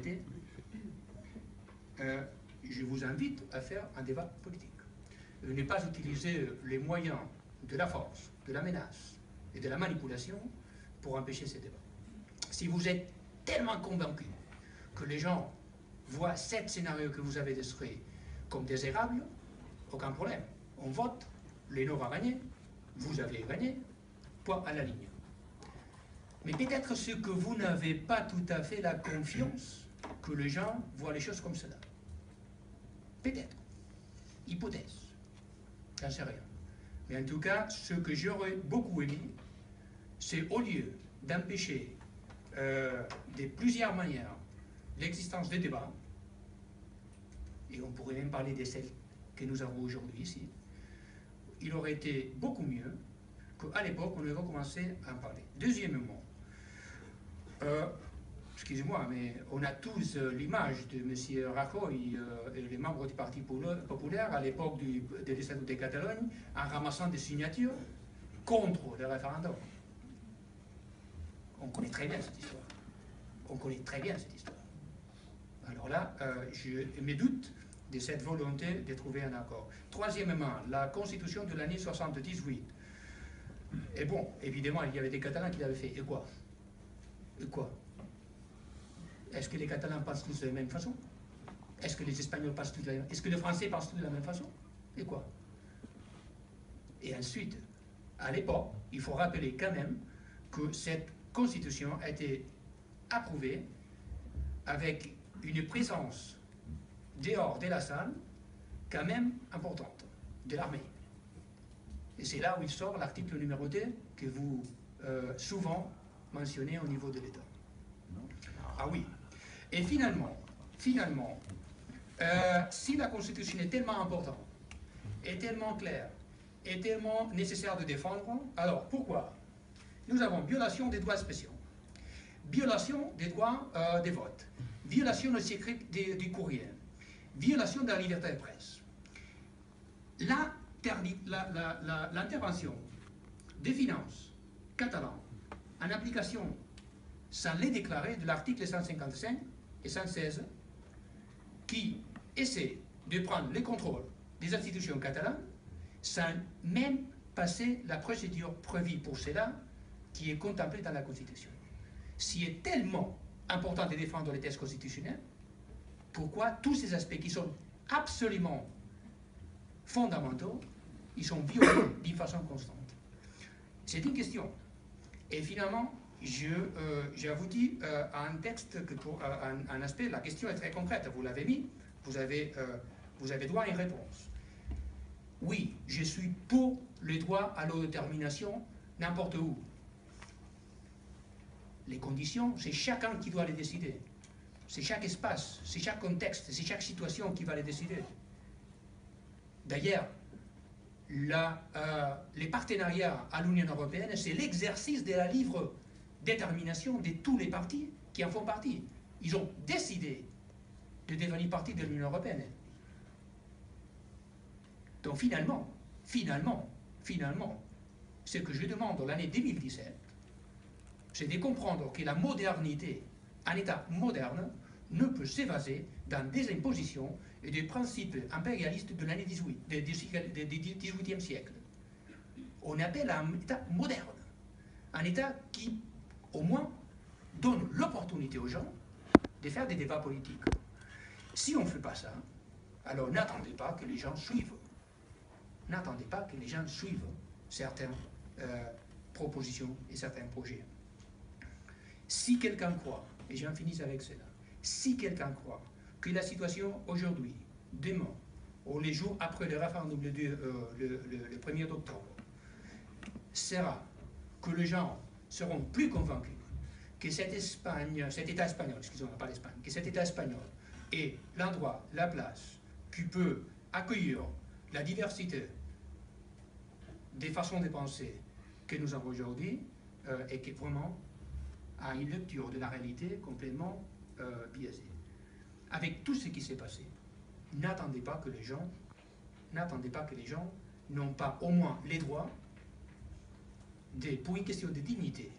arrêter, je vous invite à faire un débat politique. Ne pas utiliser les moyens de la force, de la menace et de la manipulation pour empêcher ces débats. Si vous êtes tellement convaincu que les gens voient 7 scénarios que vous avez décrits comme désirables, aucun problème. On vote, l'ENO va gagner, vous avez gagné, point à la ligne. Mais peut-être ce que vous n'avez pas tout à fait la confiance que les gens voient les choses comme cela. Peut-être. Hypothèse. J'en sais rien. Mais en tout cas, ce que j'aurais beaucoup aimé, c'est au lieu d'empêcher de plusieurs manières l'existence des débats, et on pourrait même parler de celles que nous avons aujourd'hui ici, il aurait été beaucoup mieux qu'à l'époque on avait commencé à en parler. Deuxièmement, excusez-moi, mais on a tous l'image de M. Rajoy et les membres du Parti populaire à l'époque de l'Estatut de Catalogne en ramassant des signatures contre le référendum. On connaît très bien cette histoire. On connaît très bien cette histoire. Alors là, je me doute de cette volonté de trouver un accord. Troisièmement, la Constitution de l'année 78. Et bon, évidemment, il y avait des Catalans qui l'avaient fait. Et quoi? Et quoi? Est-ce que les Catalans pensent tous de la même façon? Est-ce que les Espagnols pensent tous de la même façon? Est-ce que les Français pensent tous de la même façon? Et quoi? Et ensuite, à l'époque, il faut rappeler quand même que cette Constitution a été approuvée avec une présence dehors de la salle quand même importante, de l'armée. Et c'est là où il sort l'article numéro 2 que vous souvent mentionnez au niveau de l'État. Ah oui. Et finalement, si la Constitution est tellement importante, est tellement claire, est tellement nécessaire de défendre, alors pourquoi? Nous avons violation des droits spéciaux, violation des droits des votes, violation du secret du courrier, violation de la liberté de presse. L'intervention des finances catalanes en application sans les déclarer de l'article 155 et 116 qui essaie de prendre le contrôle des institutions catalanes sans même passer la procédure prévue pour cela qui est contemplée dans la Constitution. S'il est tellement important de défendre les textes constitutionnels, pourquoi tous ces aspects qui sont absolument fondamentaux, ils sont violés d'une façon constante? C'est une question. Et finalement, j'ai abouti à un texte, que pour un aspect, la question est très concrète, vous l'avez mis, vous avez droit à une réponse. Oui, je suis pour le droit à l'autodétermination n'importe où. Les conditions, c'est chacun qui doit les décider. C'est chaque espace, c'est chaque contexte, c'est chaque situation qui va les décider. D'ailleurs, les partenariats à l'Union européenne, c'est l'exercice de la libre détermination de tous les partis qui en font partie. Ils ont décidé de devenir partie de l'Union européenne. Donc finalement, ce que je demande dans l'année 2017, c'est de comprendre que la modernité, un État moderne, ne peut s'évaser dans des impositions et des principes impérialistes de l'année 18, du 18e siècle. On appelle un État moderne, un État qui, au moins, donne l'opportunité aux gens de faire des débats politiques. Si on ne fait pas ça, alors n'attendez pas que les gens suivent. N'attendez pas que les gens suivent certaines propositions et certains projets. Si quelqu'un croit, et j'en finis avec cela, si quelqu'un croit que la situation aujourd'hui, demain, ou les jours après le référendum le 1er octobre, sera que les gens seront plus convaincus que cet État espagnol, excusez-moi, pas l'Espagne, que cet État espagnol est l'endroit, la place qui peut accueillir la diversité des façons de penser que nous avons aujourd'hui et qui vraiment a une lecture de la réalité complètement biaisée. Avec tout ce qui s'est passé, n'attendez pas que les gens n'ont pas au moins les droits pour une question de dignité,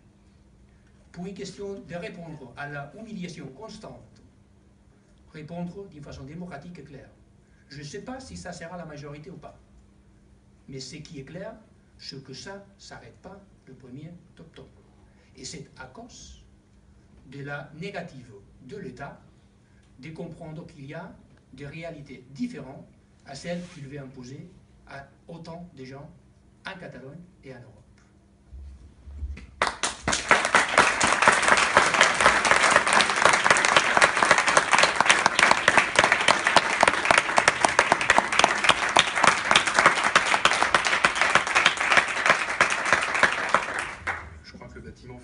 pour une question de répondre à la humiliation constante répondre d'une façon démocratique et claire. Je ne sais pas si ça sera la majorité ou pas. Mais ce qui est clair, c'est que ça ne s'arrête pas le 1er octobre. Et c'est à cause de la négative de l'État de comprendre qu'il y a des réalités différentes à celles qu'il veut imposer à autant de gens en Catalogne et en Europe.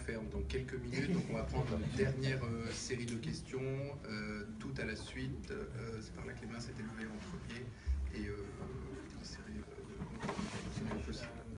Ferme dans quelques minutes, donc on va prendre une dernière série de questions, tout à la suite. C'est par là que les mains s'étaient levées en premier et